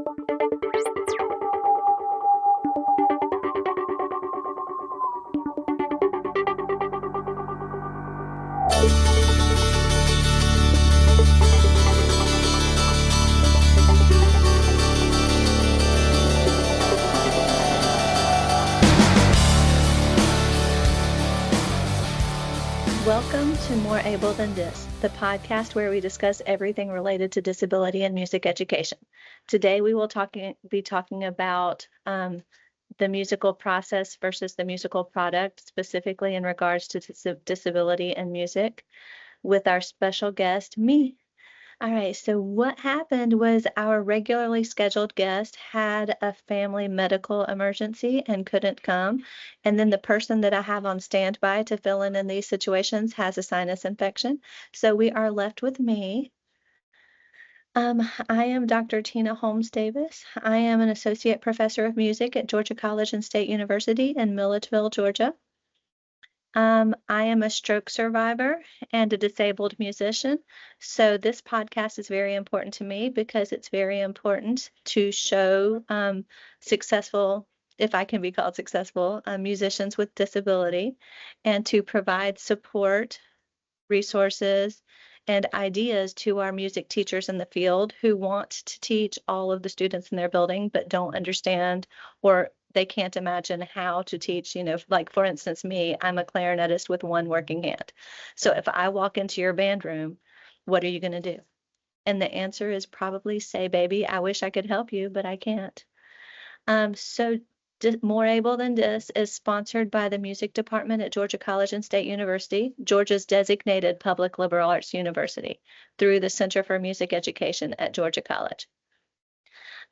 Welcome to More Able Than This, the podcast where we discuss everything related to disability and music education. Today we will be talking about the musical process versus the musical product, specifically in regards to disability and music, with our special guest, me. All right, so what happened was our regularly scheduled guest had a family medical emergency and couldn't come. And then the person that I have on standby to fill in these situations has a sinus infection. So we are left with me. I am Dr. Tina Holmes-Davis. I am an associate professor of music at Georgia College and State University in Milledgeville, Georgia. I am a stroke survivor and a disabled musician. So this podcast is very important to me because it's very important to show successful, if I can be called successful, musicians with disability, and to provide support, resources, and ideas to our music teachers in the field who want to teach all of the students in their building but don't understand or they can't imagine how to teach, like for instance, me, I'm a clarinetist with one working hand. So if I walk into your band room, what are you going to do? And the answer is probably say, baby, I wish I could help you, but I can't. So More Able Than This is sponsored by the music department at Georgia College and State University, Georgia's designated public liberal arts university, through the Center for Music Education at Georgia College.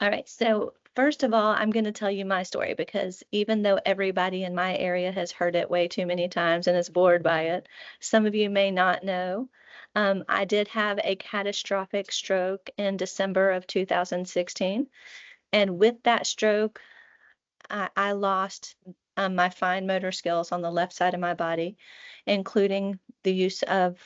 All right, so first of all, I'm going to tell you my story because even though everybody in my area has heard it way too many times and is bored by it, some of you may not know. I did have a catastrophic stroke in December of 2016. And with that stroke, I lost my fine motor skills on the left side of my body, including the use of,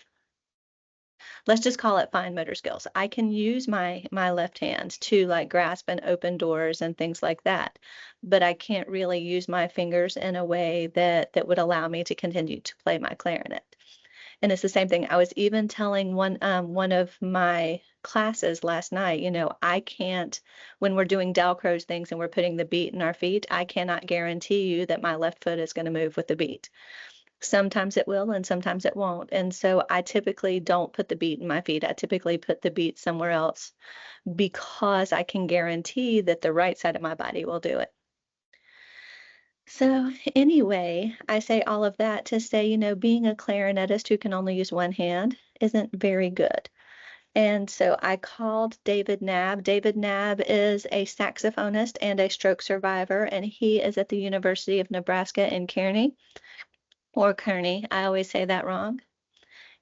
let's just call it fine motor skills. I can use my left hand to like grasp and open doors and things like that, but I can't really use my fingers in a way that would allow me to continue to play my clarinet. And it's the same thing. I was even telling one of my classes last night, I can't, when we're doing Dalcroze things and we're putting the beat in our feet, I cannot guarantee you that my left foot is going to move with the beat. Sometimes it will and sometimes it won't. And so I typically don't put the beat in my feet. I typically put the beat somewhere else because I can guarantee that the right side of my body will do it. So anyway, I say all of that to say, being a clarinetist who can only use one hand isn't very good. And so I called David Knabb. David Knabb is a saxophonist and a stroke survivor, and he is at the University of Nebraska in Kearney, or Kearney. I always say that wrong.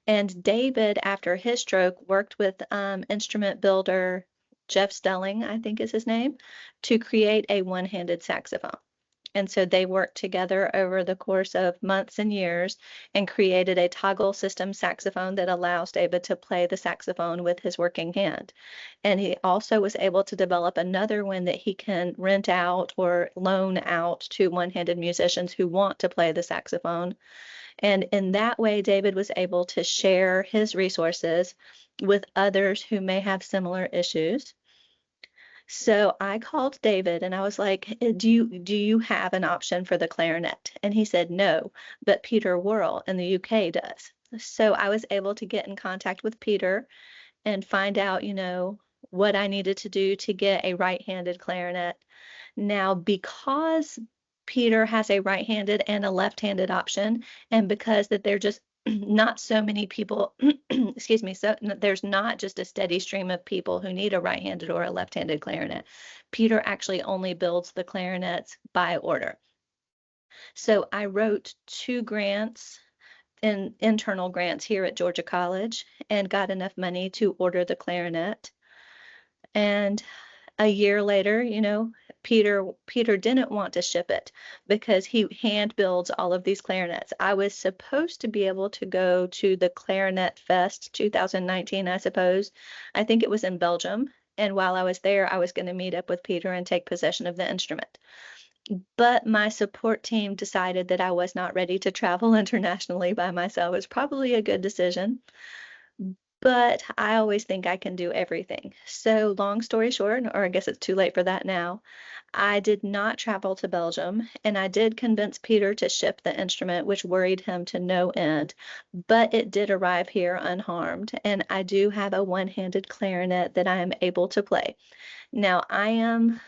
And David, after his stroke, worked with instrument builder Jeff Stelling, I think is his name, to create a one-handed saxophone. And so they worked together over the course of months and years and created a toggle system saxophone that allows David to play the saxophone with his working hand. And he also was able to develop another one that he can rent out or loan out to one-handed musicians who want to play the saxophone. And in that way, David was able to share his resources with others who may have similar issues. So I called David and I was like, do you have an option for the clarinet? And he said, no, but Peter Worrell in the UK does. So I was able to get in contact with Peter and find out, what I needed to do to get a right-handed clarinet. Now, because Peter has a right-handed and a left-handed option, and because that they're just not so many people, excuse me, so there's not just a steady stream of people who need a right-handed or a left-handed clarinet. Peter actually only builds the clarinets by order. So I wrote 2 grants, internal grants here at Georgia College, and got enough money to order the clarinet. And a year later, Peter didn't want to ship it because he hand builds all of these clarinets. I was supposed to be able to go to the Clarinet Fest 2019, I suppose. I think it was in Belgium. And while I was there, I was going to meet up with Peter and take possession of the instrument. But my support team decided that I was not ready to travel internationally by myself. It was probably a good decision, but I always think I can do everything. So long story short, or I guess it's too late for that now, I did not travel to Belgium, and I did convince Peter to ship the instrument, which worried him to no end, but it did arrive here unharmed, and I do have a one-handed clarinet that I am able to play. Now, I am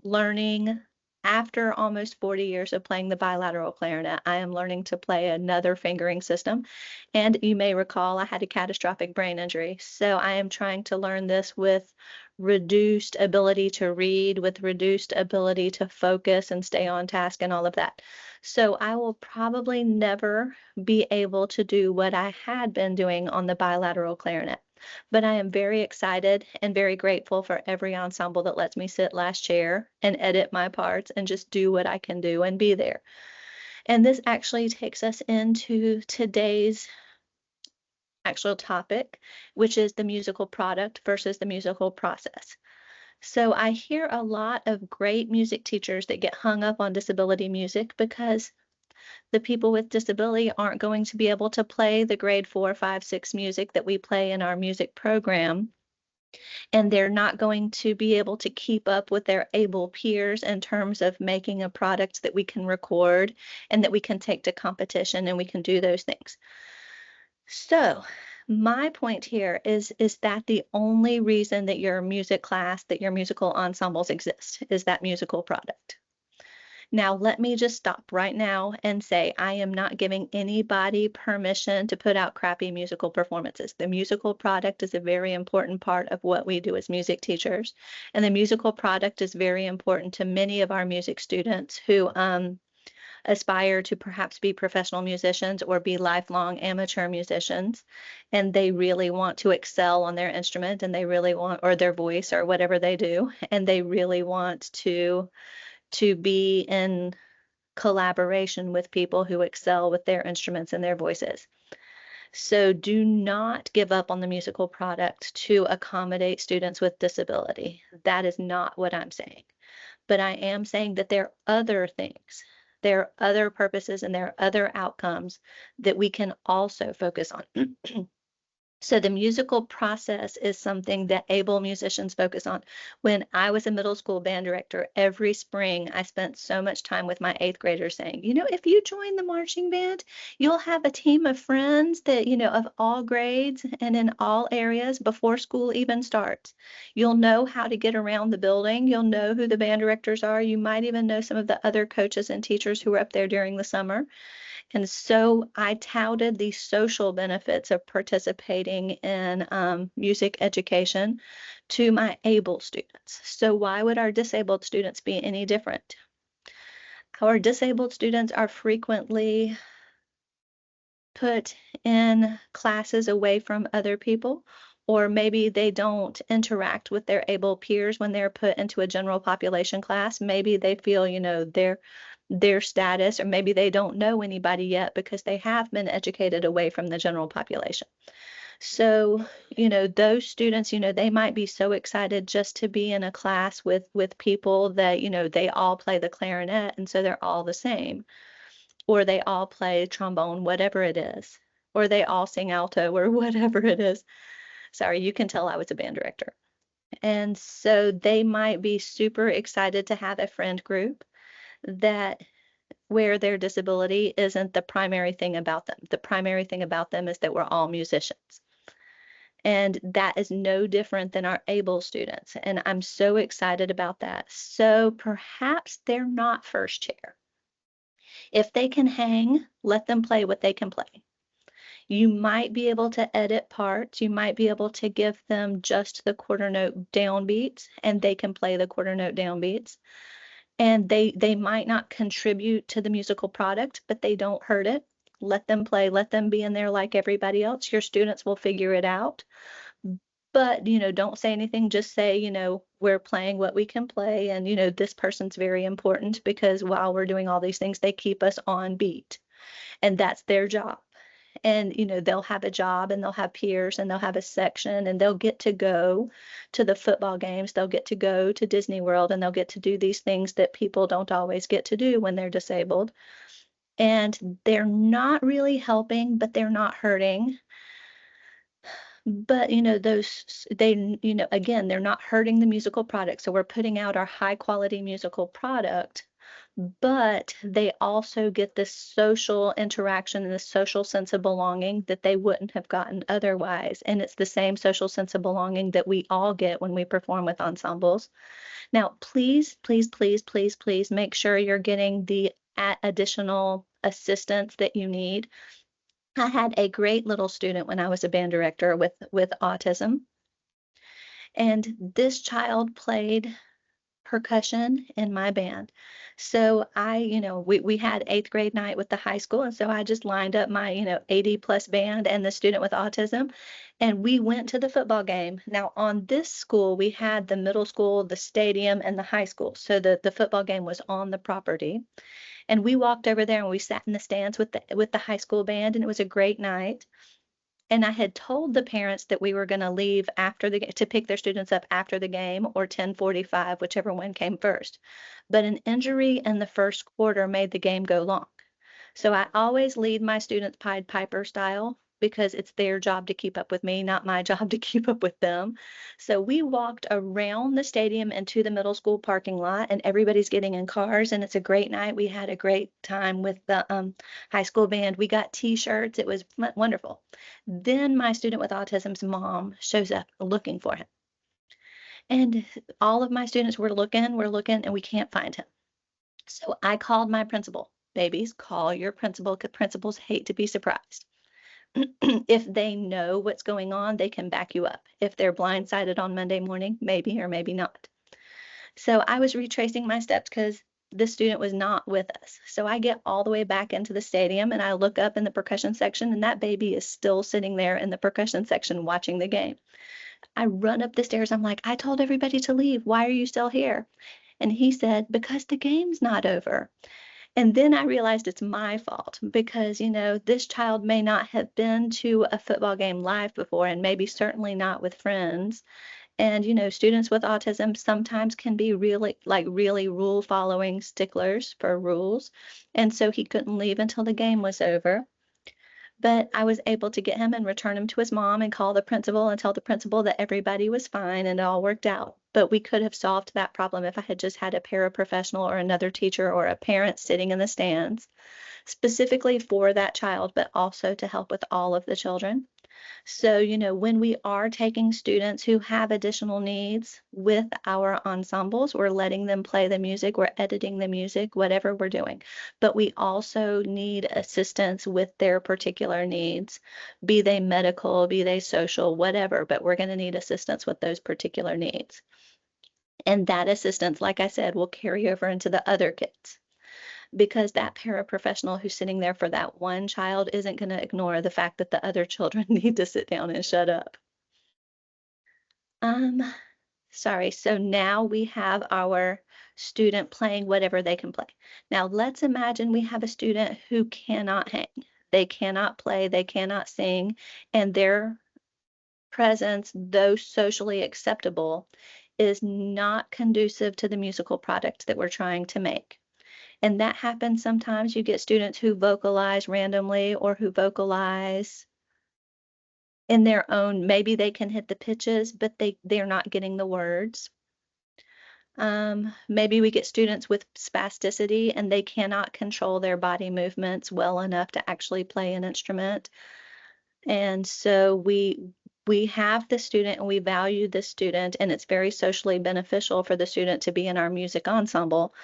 learning, after almost 40 years of playing the bilateral clarinet, I am learning to play another fingering system. And you may recall I had a catastrophic brain injury. So I am trying to learn this with reduced ability to read, with reduced ability to focus and stay on task and all of that. So I will probably never be able to do what I had been doing on the bilateral clarinet. But I am very excited and very grateful for every ensemble that lets me sit last chair and edit my parts and just do what I can do and be there. And this actually takes us into today's actual topic, which is the musical product versus the musical process. So I hear a lot of great music teachers that get hung up on disability music because the people with disability aren't going to be able to play the grade 4, 5, 6 music that we play in our music program. And they're not going to be able to keep up with their able peers in terms of making a product that we can record and that we can take to competition, and we can do those things. So my point here is that the only reason that your music class, that your musical ensembles exist is that musical product. Now, let me just stop right now and say I am not giving anybody permission to put out crappy musical performances. The musical product is a very important part of what we do as music teachers, and the musical product is very important to many of our music students who aspire to perhaps be professional musicians or be lifelong amateur musicians, and they really want to excel on their instrument, and they really want, or their voice or whatever they do, and they really want to be in collaboration with people who excel with their instruments and their voices. So do not give up on the musical product to accommodate students with disability. That is not what I'm saying. But I am saying that there are other things, there are other purposes, and there are other outcomes that we can also focus on. So the musical process is something that able musicians focus on. When I was a middle school band director, every spring I spent so much time with my 8th graders saying, if you join the marching band, you'll have a team of friends that, of all grades and in all areas before school even starts. You'll know how to get around the building. You'll know who the band directors are. You might even know some of the other coaches and teachers who were up there during the summer. And so I touted the social benefits of participating in music education to my able students. So why would our disabled students be any different? Our disabled students are frequently put in classes away from other people, or maybe they don't interact with their able peers when they're put into a general population class. Maybe they feel, their status, or maybe they don't know anybody yet because they have been educated away from the general population. So, those students, they might be so excited just to be in a class with people that, they all play the clarinet, and so they're all the same, or they all play trombone, whatever it is, or they all sing alto or whatever it is. Sorry, you can tell I was a band director. And so they might be super excited to have a friend group that where their disability isn't the primary thing about them. The primary thing about them is that we're all musicians. And that is no different than our able students. And I'm so excited about that. So perhaps they're not first chair. If they can hang, let them play what they can play. You might be able to edit parts. You might be able to give them just the quarter note downbeats, and they can play the quarter note downbeats. And they might not contribute to the musical product, but they don't hurt it. Let them play, let them be in there like everybody else. Your students will figure it out. But, don't say anything, just say, we're playing what we can play. And, this person's very important because while we're doing all these things, they keep us on beat. And that's their job. and they'll have a job and they'll have peers and they'll have a section and they'll get to go to the football games, they'll get to go to Disney World, and they'll get to do these things that people don't always get to do when they're disabled. And they're not really helping, but they're not hurting. But again, they're not hurting the musical product. So we're putting out our high quality musical product, but they also get this social interaction and the social sense of belonging that they wouldn't have gotten otherwise. And it's the same social sense of belonging that we all get when we perform with ensembles. Now, please, please, please, please, please make sure you're getting the additional assistance that you need. I had a great little student when I was a band director with autism, and this child played percussion in my band. So we had 8th grade night with the high school, and so I just lined up my 80 plus band and the student with autism, and we went to the football game. Now on this school, we had the middle school, the stadium, and the high school. So the football game was on the property. And we walked over there and we sat in the stands with the high school band, and it was a great night. And I had told the parents that we were going to leave to pick their students up after the game, or 10:45, whichever one came first. But an injury in the first quarter made the game go long. So I always lead my students Pied Piper style, because it's their job to keep up with me, not my job to keep up with them. So we walked around the stadium into the middle school parking lot, and everybody's getting in cars, and it's a great night. We had a great time with the high school band. We got t-shirts. It was wonderful. Then my student with autism's mom shows up looking for him. And all of my students were looking, and we can't find him. So I called my principal. Babies, call your principal, because principals hate to be surprised. If they know what's going on, they can back you up. If they're blindsided on Monday morning, maybe or maybe not. So I was retracing my steps because the student was not with us. So I get all the way back into the stadium and I look up in the percussion section, and that baby is still sitting there in the percussion section watching the game. I run up the stairs. I'm like, I told everybody to leave. Why are you still here? And he said, because the game's not over. And then I realized it's my fault, because, this child may not have been to a football game live before, and maybe certainly not with friends. And, students with autism sometimes can be really rule following sticklers for rules. And so he couldn't leave until the game was over. But I was able to get him and return him to his mom and call the principal and tell the principal that everybody was fine and it all worked out. But we could have solved that problem if I had just had a paraprofessional or another teacher or a parent sitting in the stands, specifically for that child, but also to help with all of the children. So, when we are taking students who have additional needs with our ensembles, we're letting them play the music, we're editing the music, whatever we're doing. But we also need assistance with their particular needs, be they medical, be they social, whatever, but we're going to need assistance with those particular needs. And that assistance, like I said, will carry over into the other kids, because that paraprofessional who's sitting there for that one child isn't going to ignore the fact that the other children need to sit down and shut up. Sorry, so now we have our student playing whatever they can play. Now let's imagine we have a student who cannot hang. They cannot play, they cannot sing, and their presence, though socially acceptable, is not conducive to the musical product that we're trying to make. And that happens sometimes. You get students who vocalize randomly, or who vocalize in their own, maybe they can hit the pitches, but they're not getting the words. Maybe we get students with spasticity and they cannot control their body movements well enough to actually play an instrument. And so we have the student and we value the student, and it's very socially beneficial for the student to be in our music ensemble,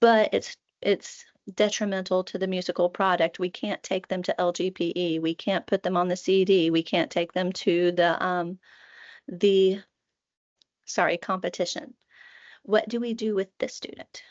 but it's detrimental to the musical product. We can't take them to LGPE. We can't put them on the CD. We can't take them to the competition. What do we do with this student?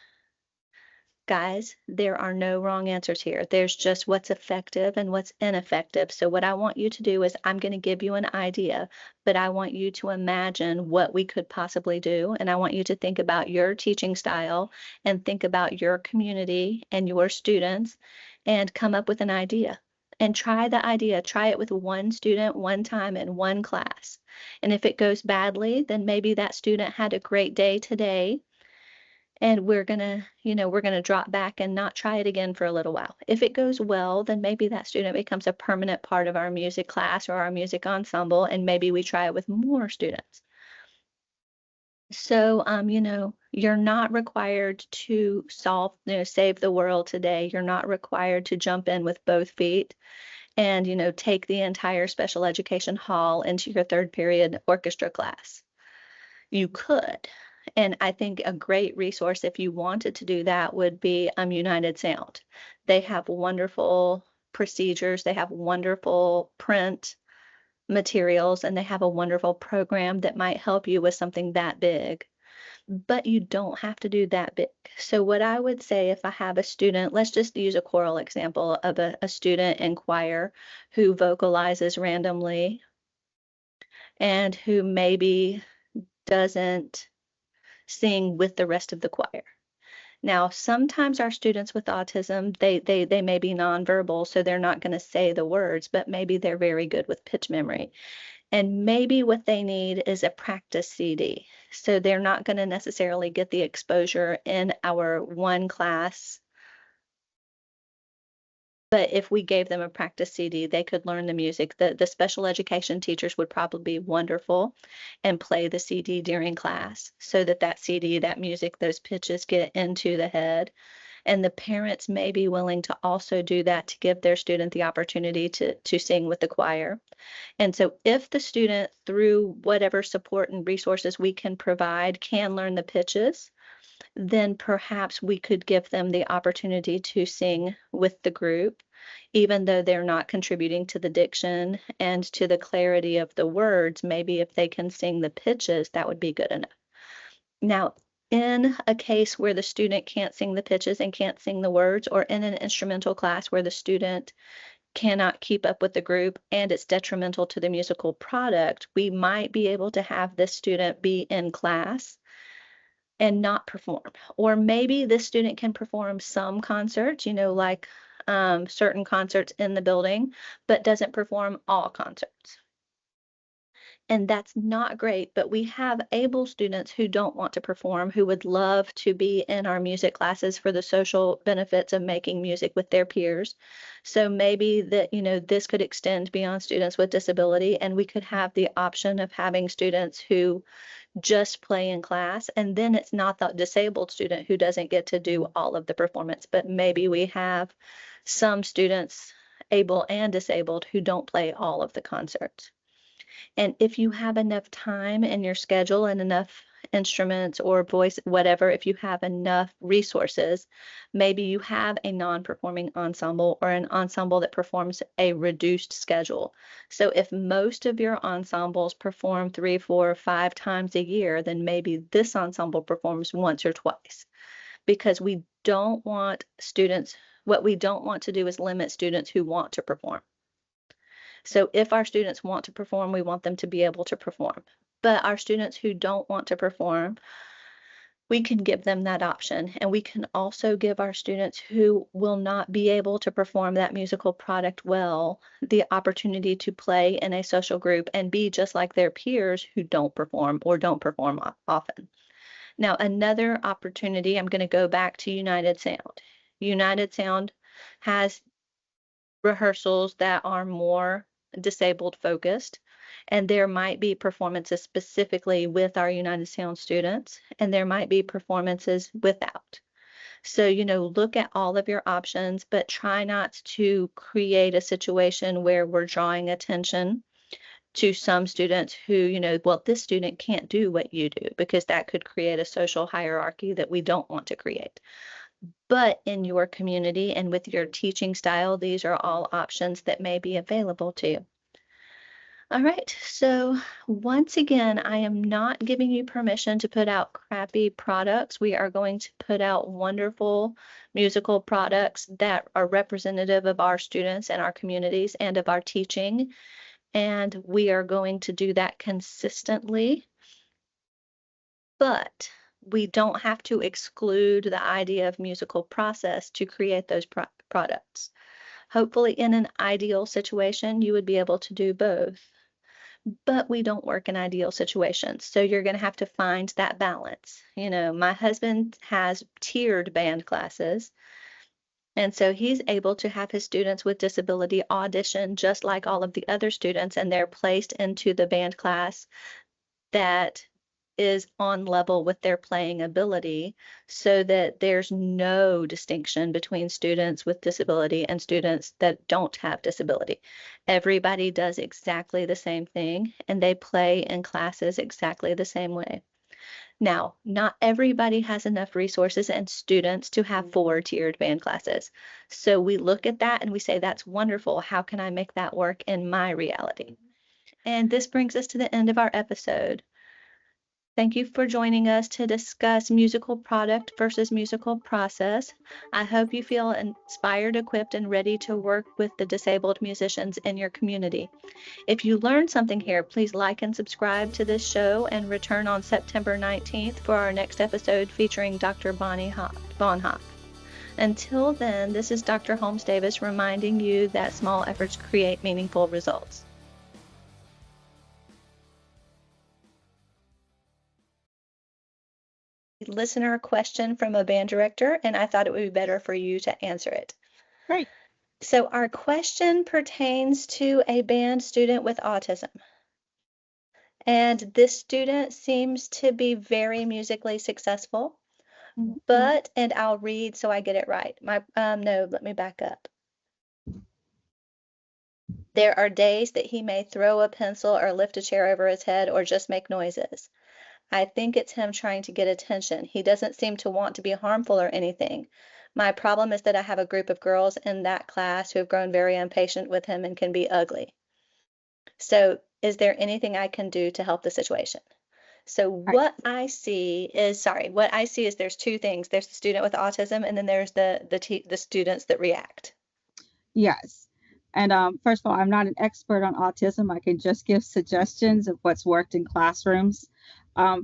Guys, there are no wrong answers here. There's just what's effective and what's ineffective. So what I want you to do is, I'm going to give you an idea, but I want you to imagine what we could possibly do. And I want you to think about your teaching style and think about your community and your students and come up with an idea. and try the idea. Try it with one student, one time in one class. And if it goes badly, then maybe that student had a great day today and we're gonna drop back and not try it again for a little while. If it goes well, then maybe that student becomes a permanent part of our music class or our music ensemble, and maybe we try it with more students. So, you're not required to save the world today. You're not required to jump in with both feet and, take the entire special education hall into your third period orchestra class. You could. And I think a great resource if you wanted to do that would be United Sound. They have wonderful procedures, they have wonderful print materials, and they have a wonderful program that might help you with something that big. But you don't have to do that big. So what I would say if I have a student, let's just use a choral example of a student in choir who vocalizes randomly and who maybe doesn't sing with the rest of the choir. Now, sometimes our students with autism, they may be nonverbal, so they're not going to say the words, but maybe they're very good with pitch memory. And maybe what they need is a practice CD. So they're not going to necessarily get the exposure in our one class. But if we gave them a practice CD, they could learn the music. The special education teachers would probably be wonderful and play the CD during class so that CD, that music, those pitches get into the head. And the parents may be willing to also do that to give their student the opportunity to sing with the choir. And so if the student, through whatever support and resources we can provide, can learn the pitches, then perhaps we could give them the opportunity to sing with the group, even though they're not contributing to the diction and to the clarity of the words. Maybe if they can sing the pitches, that would be good enough. Now, in a case where the student can't sing the pitches and can't sing the words, or in an instrumental class where the student cannot keep up with the group and it's detrimental to the musical product, we might be able to have this student be in class and not perform. Or maybe this student can perform some concerts, like certain concerts in the building, but doesn't perform all concerts. And that's not great, but we have able students who don't want to perform, who would love to be in our music classes for the social benefits of making music with their peers. So maybe that, this could extend beyond students with disability, and we could have the option of having students who just play in class, and then it's not the disabled student who doesn't get to do all of the performance, but maybe we have some students, able and disabled, who don't play all of the concerts. And if you have enough time in your schedule and enough instruments or voice, whatever, if you have enough resources, maybe you have a non-performing ensemble or an ensemble that performs a reduced schedule. So if most of your ensembles perform 3, 4, 5 times a year, then maybe this ensemble performs once or twice, because we don't want students, what we don't want to do is limit students who want to perform. So if our students want to perform, we want them to be able to perform. But our students who don't want to perform, we can give them that option. And we can also give our students who will not be able to perform that musical product well the opportunity to play in a social group and be just like their peers who don't perform or don't perform often. Now, another opportunity, I'm going to go back to United Sound. United Sound has rehearsals that are more disabled focused, and there might be performances specifically with our United Sound students, and there might be performances without. So, look at all of your options, but try not to create a situation where we're drawing attention to some students who, well, this student can't do what you do, because that could create a social hierarchy that we don't want to create. But in your community and with your teaching style, these are all options that may be available to you. All right, so once again, I am not giving you permission to put out crappy products. We are going to put out wonderful musical products that are representative of our students and our communities and of our teaching. And we are going to do that consistently. But we don't have to exclude the idea of musical process to create those products. Hopefully, in an ideal situation, you would be able to do both. But we don't work in ideal situations. So you're going to have to find that balance. My husband has tiered band classes. And so he's able to have his students with disability audition just like all of the other students, and they're placed into the band class that is on level with their playing ability so that there's no distinction between students with disability and students that don't have disability. Everybody does exactly the same thing and they play in classes exactly the same way. Now, not everybody has enough resources and students to have 4 tiered band classes. So we look at that and we say, that's wonderful. How can I make that work in my reality? And this brings us to the end of our episode. Thank you for joining us to discuss musical product versus musical process. I hope you feel inspired, equipped, and ready to work with the disabled musicians in your community. If you learned something here, please like and subscribe to this show and return on September 19th for our next episode featuring Dr. Bonnie Bonhoff. Until then, this is Dr. Holmes-Davis reminding you that small efforts create meaningful results. Listener question from a band director, and I thought it would be better for you to answer it. Great. So our question pertains to a band student with autism. And this student seems to be very musically successful, but, and I'll read so I get it right. No, let me back up. There are days that he may throw a pencil or lift a chair over his head or just make noises. I think it's him trying to get attention. He doesn't seem to want to be harmful or anything. My problem is that I have a group of girls in that class who have grown very impatient with him and can be ugly. So is there anything I can do to help the situation? So what I see is there's 2 things. There's the student with autism, and then there's the students that react. Yes. And first of all, I'm not an expert on autism. I can just give suggestions of what's worked in classrooms.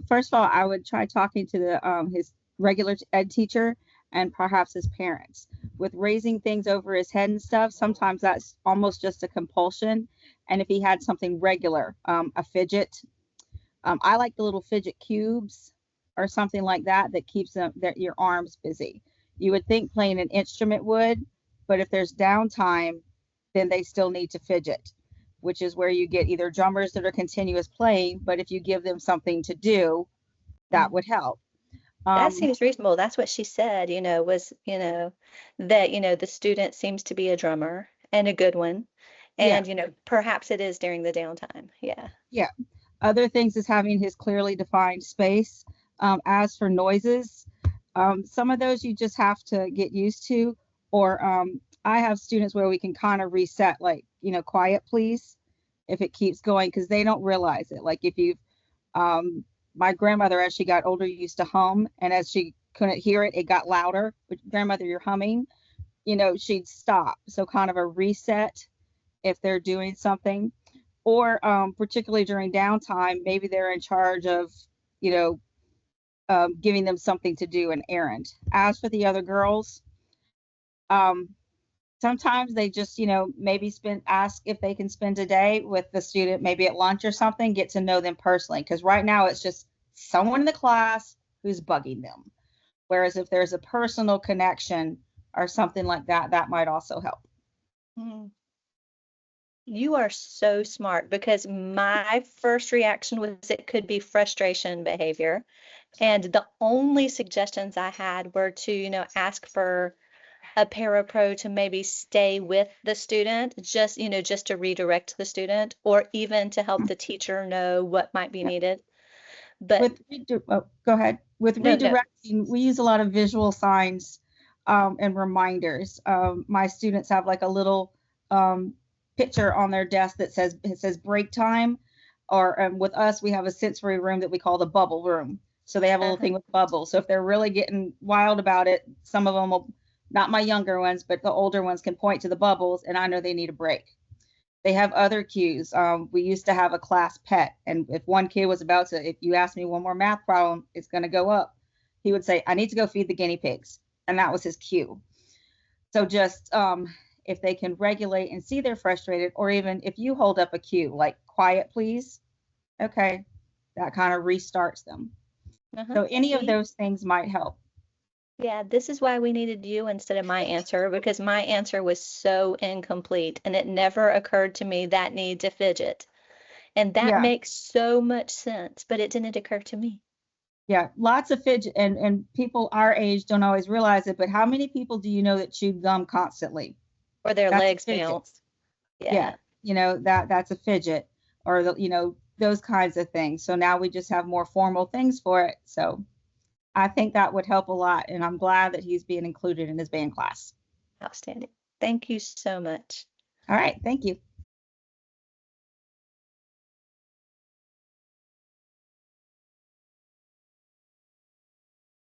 First of all, I would try talking to his regular ed teacher and perhaps his parents. With raising things over his head and stuff, sometimes that's almost just a compulsion. And if he had something regular, a fidget, I like the little fidget cubes or something like that that keeps your arms busy. You would think playing an instrument would, but if there's downtime, then they still need to fidget, which is where you get either drummers that are continuous playing, but if you give them something to do, that would help. That seems reasonable. That's what she said, that, the student seems to be a drummer and a good one. And, perhaps it is during the downtime. Yeah. Yeah. Other things is having his clearly defined space. As for noises, some of those you just have to get used to, or I have students where we can kind of reset, like, quiet, please, if it keeps going, because they don't realize it. Like if you've, my grandmother, as she got older, used to hum, and as she couldn't hear it, it got louder. But grandmother, you're humming, she'd stop. So kind of a reset if they're doing something, or particularly during downtime, maybe they're in charge of, giving them something to do, an errand. As for the other girls, sometimes they just, maybe ask if they can spend a day with the student, maybe at lunch or something, get to know them personally. Because right now it's just someone in the class who's bugging them. Whereas if there's a personal connection or something like that, that might also help. You are so smart, because my first reaction was it could be frustration behavior. And the only suggestions I had were to, ask for a parapro to maybe stay with the student, just to redirect the student, or even to help the teacher know what might be needed. But go ahead. With redirecting, we use a lot of visual signs and reminders. My students have like a little picture on their desk that says break time, or with us, we have a sensory room that we call the bubble room. So they have a little thing with bubbles. So if they're really getting wild about it, some of them will, not my younger ones, but the older ones can point to the bubbles, and I know they need a break. They have other cues. We used to have a class pet, and if one kid was about to, if you ask me one more math problem, it's going to go up, he would say, I need to go feed the guinea pigs. And that was his cue. So just if they can regulate and see they're frustrated, or even if you hold up a cue like quiet, please. Okay, that kind of restarts them. So any of See? those things might help. Yeah, this is why we needed you instead of my answer because my answer was so incomplete and it never occurred to me that needs a fidget. And that Yeah, makes so much sense, but it didn't occur to me. yeah, lots of fidget, and people our age don't always realize it, but how many people do you know that chew gum constantly? Or their That's a legs fidget. bounce. Yeah. Yeah, that's a fidget, or those kinds of things. So now we just have more formal things for it. So I think that would help a lot, and I'm glad that he's being included in his band class. Outstanding. Thank you so much. All right, thank you.